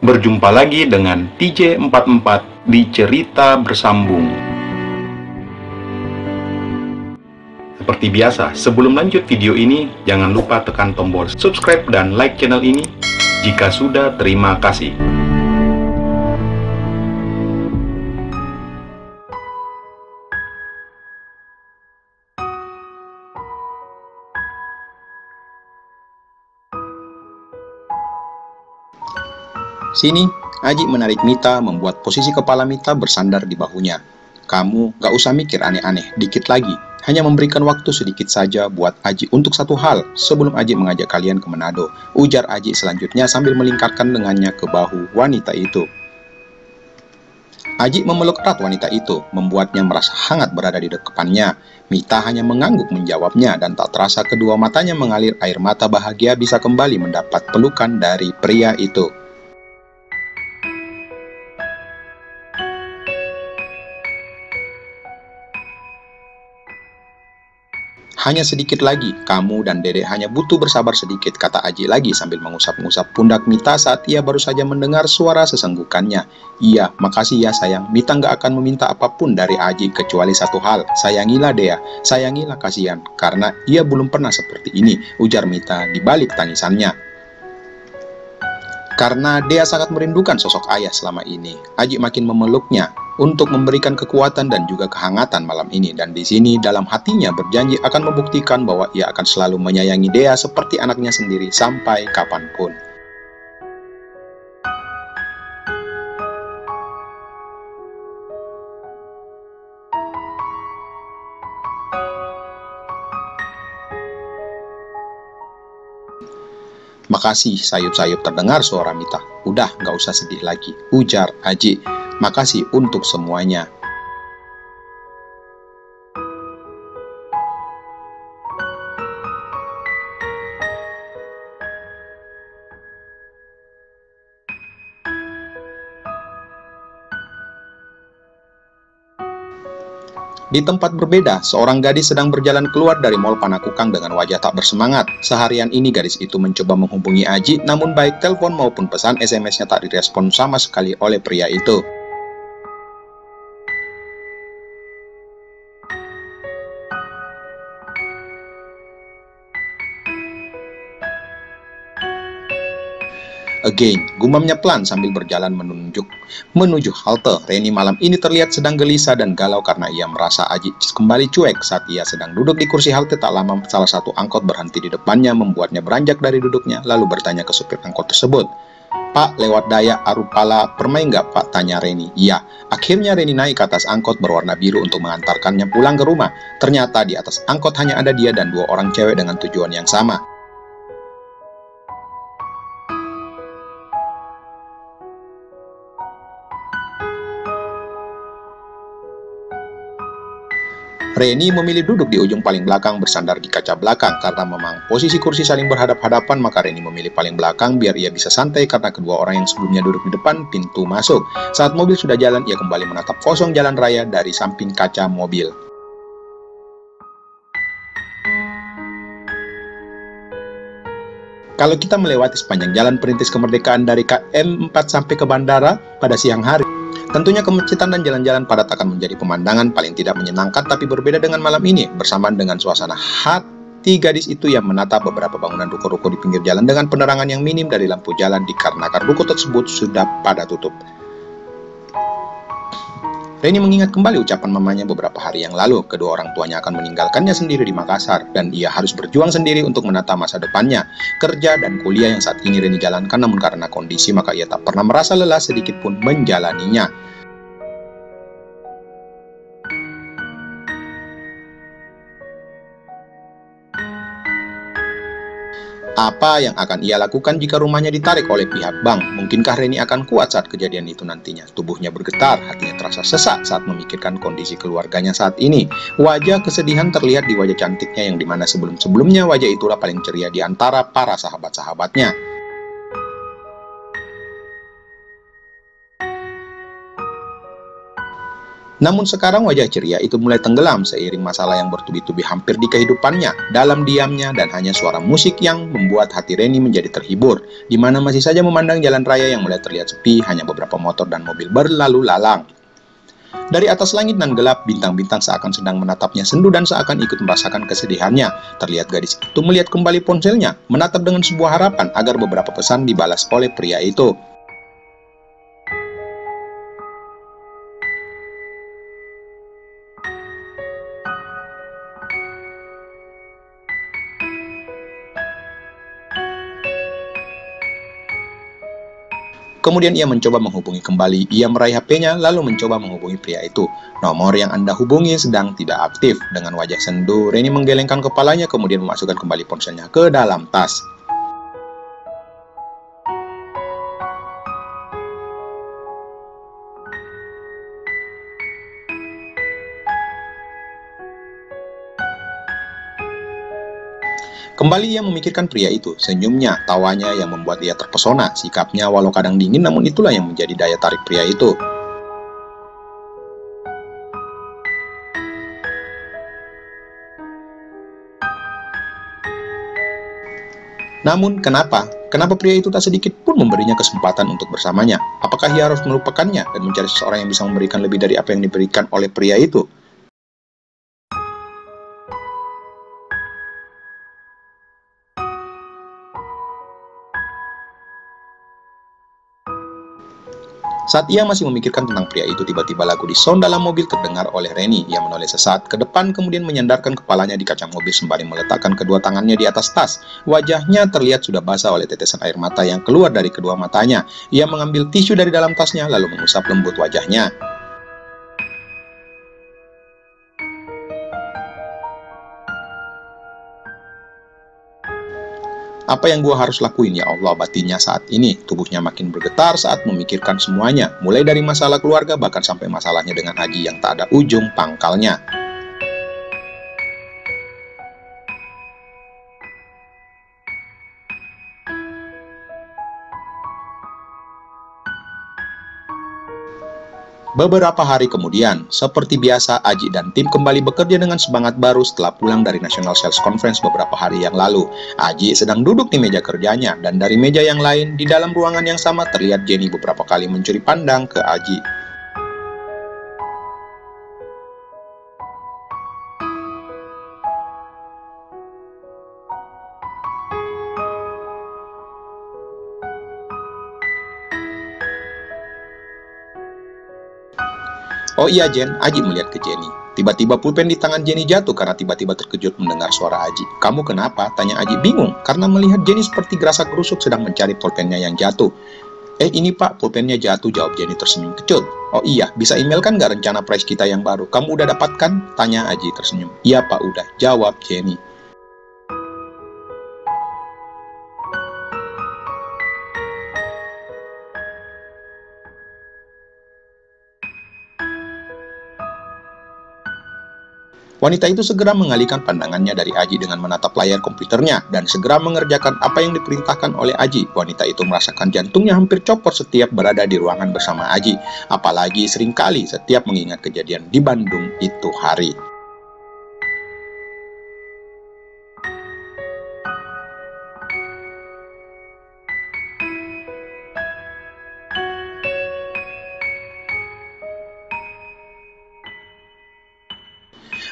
Berjumpa lagi dengan TJ44 di Cerita Bersambung. Seperti biasa, sebelum lanjut video ini, jangan lupa tekan tombol subscribe dan like channel ini. Jika sudah, terima kasih. Sini, Aji menarik Mita, membuat posisi kepala Mita bersandar di bahunya. Kamu gak usah mikir aneh-aneh, dikit lagi. Hanya memberikan waktu sedikit saja buat Aji untuk satu hal, sebelum Aji mengajak kalian ke Manado, ujar Aji selanjutnya sambil melingkarkan lengannya ke bahu wanita itu. Aji memeluk erat wanita itu, membuatnya merasa hangat berada di depannya. Mita hanya mengangguk menjawabnya, dan tak terasa kedua matanya mengalir air mata bahagia bisa kembali mendapat pelukan dari pria itu. Hanya sedikit lagi, kamu dan Dedek hanya butuh bersabar sedikit, kata Aji lagi sambil mengusap-ngusap pundak Mita saat ia baru saja mendengar suara sesenggukannya. Iya, makasih ya sayang, Mita nggak akan meminta apapun dari Aji kecuali satu hal, sayangilah Dea, sayangilah kasihan, karena ia belum pernah seperti ini, ujar Mita di balik tangisannya. Karena Dea sangat merindukan sosok ayah selama ini, Aji makin memeluknya untuk memberikan kekuatan dan juga kehangatan malam ini. Dan di sini dalam hatinya berjanji akan membuktikan bahwa ia akan selalu menyayangi Dea seperti anaknya sendiri sampai kapanpun. Makasih, sayup-sayup terdengar suara Mita. Udah, gak usah sedih lagi, ujar Aji. Makasih untuk semuanya. Di tempat berbeda, seorang gadis sedang berjalan keluar dari Mall Panakukang dengan wajah tak bersemangat. Seharian ini gadis itu mencoba menghubungi Aji, namun baik telepon maupun pesan SMS-nya tak direspon sama sekali oleh pria itu. Again, gumamnya pelan sambil berjalan menuju halte. Reni malam ini terlihat sedang gelisah dan galau karena ia merasa Aji kembali cuek saat ia sedang duduk di kursi halte. Tak lama salah satu angkot berhenti di depannya, membuatnya beranjak dari duduknya lalu bertanya ke supir angkot tersebut. Pak, lewat Dayak Arupala Permai nggak Pak? Tanya Reni. Iya. Akhirnya Reni naik ke atas angkot berwarna biru untuk mengantarkannya pulang ke rumah. Ternyata di atas angkot hanya ada dia dan dua orang cewek dengan tujuan yang sama. Reni memilih duduk di ujung paling belakang bersandar di kaca belakang. Karena memang posisi kursi saling berhadap-hadapan, maka Reni memilih paling belakang biar ia bisa santai karena kedua orang yang sebelumnya duduk di depan pintu masuk. Saat mobil sudah jalan, ia kembali menatap kosong jalan raya dari samping kaca mobil. Kalau kita melewati sepanjang jalan perintis kemerdekaan dari KM 4 sampai ke bandara pada siang hari, tentunya kemacetan dan jalan-jalan padat akan menjadi pemandangan paling tidak menyenangkan, tapi berbeda dengan malam ini. Bersamaan dengan suasana hati gadis itu yang menatap beberapa bangunan ruko-ruko di pinggir jalan dengan penerangan yang minim dari lampu jalan dikarenakan ruko tersebut sudah pada tutup. Reni mengingat kembali ucapan mamanya beberapa hari yang lalu. Kedua orang tuanya akan meninggalkannya sendiri di Makassar, dan ia harus berjuang sendiri untuk menata masa depannya. Kerja dan kuliah yang saat ini Reni jalankan, namun karena kondisi maka ia tak pernah merasa lelah sedikit pun menjalaninya. Apa yang akan ia lakukan jika rumahnya ditarik oleh pihak bank? Mungkinkah Reni akan kuat saat kejadian itu nantinya? Tubuhnya bergetar, hatinya terasa sesak saat memikirkan kondisi keluarganya saat ini. Wajah kesedihan terlihat di wajah cantiknya yang dimana sebelum-sebelumnya wajah itulah paling ceria di antara para sahabat-sahabatnya. Namun sekarang wajah ceria itu mulai tenggelam seiring masalah yang bertubi-tubi hampir di kehidupannya. Dalam diamnya dan hanya suara musik yang membuat hati Reni menjadi terhibur, di mana masih saja memandang jalan raya yang mulai terlihat sepi, hanya beberapa motor dan mobil berlalu lalang. Dari atas langit nan gelap, bintang-bintang seakan sedang menatapnya sendu dan seakan ikut merasakan kesedihannya. Terlihat gadis itu melihat kembali ponselnya, menatap dengan sebuah harapan agar beberapa pesan dibalas oleh pria itu. Kemudian ia mencoba menghubungi kembali. Ia meraih HP-nya lalu mencoba menghubungi pria itu. Nomor yang Anda hubungi sedang tidak aktif. Dengan wajah sendu, Reni menggelengkan kepalanya kemudian memasukkan kembali ponselnya ke dalam tas. Kembali ia memikirkan pria itu, senyumnya, tawanya yang membuat ia terpesona, sikapnya walau kadang dingin namun itulah yang menjadi daya tarik pria itu. Namun kenapa? Kenapa pria itu tak sedikit pun memberinya kesempatan untuk bersamanya? Apakah ia harus melupakannya dan mencari seseorang yang bisa memberikan lebih dari apa yang diberikan oleh pria itu? Saat ia masih memikirkan tentang pria itu, tiba-tiba lagu di sound dalam mobil terdengar oleh Reni. Ia menoleh sesaat ke depan, kemudian menyandarkan kepalanya di kaca mobil sembari meletakkan kedua tangannya di atas tas. Wajahnya terlihat sudah basah oleh tetesan air mata yang keluar dari kedua matanya. Ia mengambil tisu dari dalam tasnya, lalu mengusap lembut wajahnya. Apa yang gua harus lakuin ya Allah, batinnya saat ini. Tubuhnya makin bergetar saat memikirkan semuanya, mulai dari masalah keluarga bahkan sampai masalahnya dengan Aji yang tak ada ujung pangkalnya. Beberapa hari kemudian, seperti biasa, Aji dan tim kembali bekerja dengan semangat baru setelah pulang dari National Sales Conference beberapa hari yang lalu. Aji sedang duduk di meja kerjanya, dan dari meja yang lain, di dalam ruangan yang sama terlihat Jenny beberapa kali mencuri pandang ke Aji. Oh iya Jen, Aji melihat ke Jenny. Tiba-tiba pulpen di tangan Jenny jatuh karena tiba-tiba terkejut mendengar suara Aji. Kamu kenapa? Tanya Aji bingung karena melihat Jenny seperti gerasa gerusuk sedang mencari pulpennya yang jatuh. Ini pak, pulpennya jatuh, jawab Jenny tersenyum kecut. Oh iya, bisa email kan nggak rencana price kita yang baru? Kamu udah dapatkan? Tanya Aji tersenyum. Iya pak, udah, jawab Jenny. Wanita itu segera mengalihkan pandangannya dari Aji dengan menatap layar komputernya dan segera mengerjakan apa yang diperintahkan oleh Aji. Wanita itu merasakan jantungnya hampir copot setiap berada di ruangan bersama Aji. Apalagi seringkali setiap mengingat kejadian di Bandung itu hari.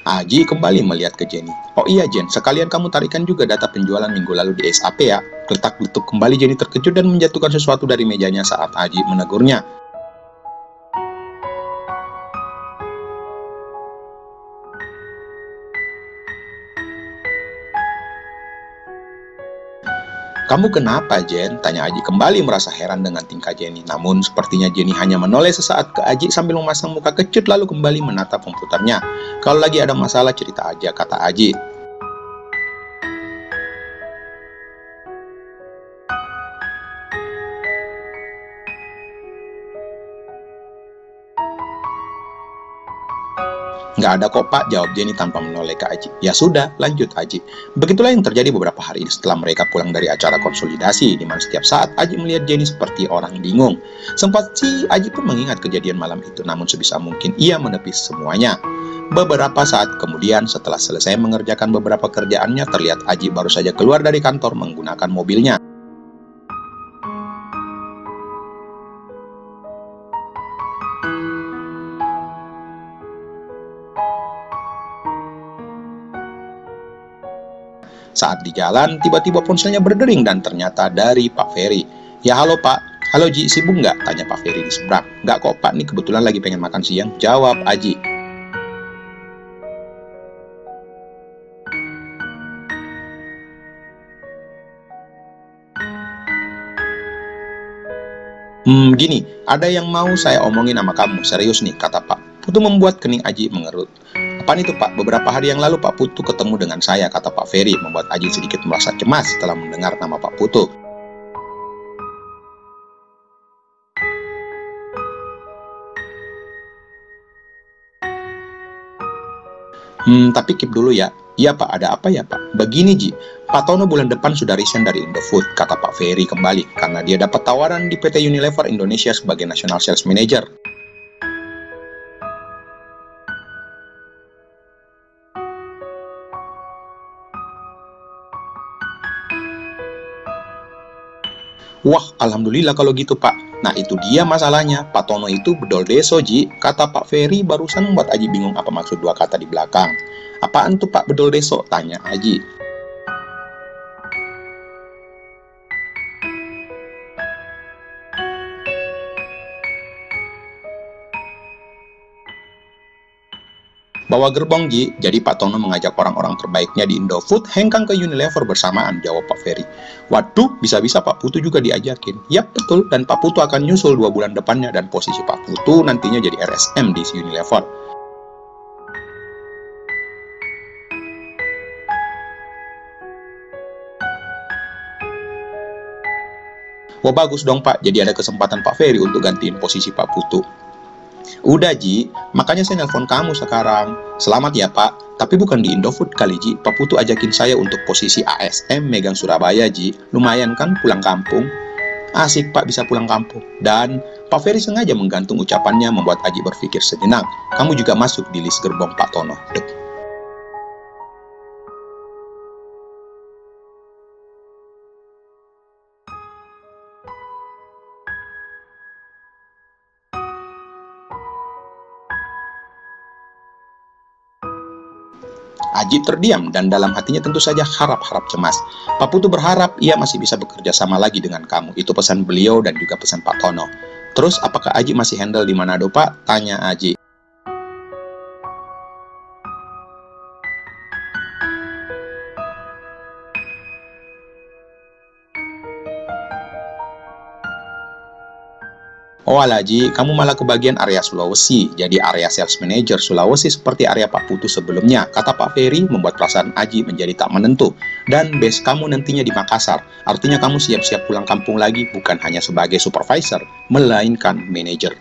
Aji kembali melihat ke Jenny. Oh iya Jen, sekalian kamu tarikan juga data penjualan minggu lalu di SAP ya. Letak-letuk kembali Jenny terkejut dan menjatuhkan sesuatu dari mejanya saat Aji menegurnya. Kamu kenapa Jen? Tanya Aji kembali merasa heran dengan tingkah Jenny. Namun sepertinya Jenny hanya menoleh sesaat ke Aji sambil memasang muka kecut lalu kembali menatap komputernya. Kalau lagi ada masalah cerita aja, kata Aji. Nggak ada kok Pak, jawab Jenny tanpa menoleh ke Aji. Ya sudah, lanjut Aji. Begitulah yang terjadi beberapa hari setelah mereka pulang dari acara konsolidasi, di mana setiap saat Aji melihat Jenny seperti orang bingung. Sempat sih Aji pun mengingat kejadian malam itu, namun sebisa mungkin ia menepis semuanya. Beberapa saat kemudian, setelah selesai mengerjakan beberapa kerjaannya, terlihat Aji baru saja keluar dari kantor menggunakan mobilnya. Saat di jalan, tiba-tiba ponselnya berdering dan ternyata dari Pak Ferry. Ya halo Pak, halo Ji, sibuk nggak? Tanya Pak Ferry di seberang. Nggak kok Pak, nih kebetulan lagi pengen makan siang, jawab Aji. Gini, ada yang mau saya omongin sama kamu, serius nih, kata Pak Putu membuat kening Aji mengerut. Apaan itu Pak? Beberapa hari yang lalu Pak Putu ketemu dengan saya, kata Pak Ferry, membuat Aji sedikit merasa cemas setelah mendengar nama Pak Putu. Tapi keep dulu ya. Iya Pak, ada apa ya Pak? Begini Ji, Pak Tono bulan depan sudah resign dari Indofood, kata Pak Ferry kembali, karena dia dapat tawaran di PT Unilever Indonesia sebagai National Sales Manager. Wah, alhamdulillah kalau gitu Pak. Nah itu dia masalahnya, Pak Tono itu bedol deso Ji, kata Pak Ferry barusan membuat Aji bingung apa maksud dua kata di belakang. Apaan tuh Pak bedol deso? Tanya Aji. Bawa gerbong Ji, jadi Pak Tono mengajak orang-orang terbaiknya di Indofood hengkang ke Unilever bersamaan, jawab Pak Ferry. Waduh, bisa-bisa Pak Putu juga diajakin. Yap, betul, dan Pak Putu akan nyusul 2 bulan depannya dan posisi Pak Putu nantinya jadi RSM di Unilever. Wah bagus dong Pak, jadi ada kesempatan Pak Ferry untuk gantiin posisi Pak Putu. Udah Ji, makanya saya nelpon kamu sekarang. Selamat ya Pak, tapi bukan di Indofood kali Ji. Pak Putu ajakin saya untuk posisi ASM megang Surabaya Ji. Lumayan kan pulang kampung? Asik Pak bisa pulang kampung. Dan Pak Ferry sengaja menggantung ucapannya membuat Aji berpikir sejenak. Kamu juga masuk di list gerbong Pak Tono. Dek. Aji terdiam dan dalam hatinya tentu saja harap-harap cemas. Pak Putu berharap ia masih bisa bekerja sama lagi dengan kamu. Itu pesan beliau dan juga pesan Pak Tono. Terus apakah Aji masih handle di Manado Pak? Tanya Aji. Oh alah Ji, kamu malah kebagian area Sulawesi, jadi area sales manager Sulawesi seperti area Pak Putu sebelumnya, kata Pak Ferry membuat perasaan Aji menjadi tak menentu. Dan base kamu nantinya di Makassar, artinya kamu siap-siap pulang kampung lagi bukan hanya sebagai supervisor, melainkan manager.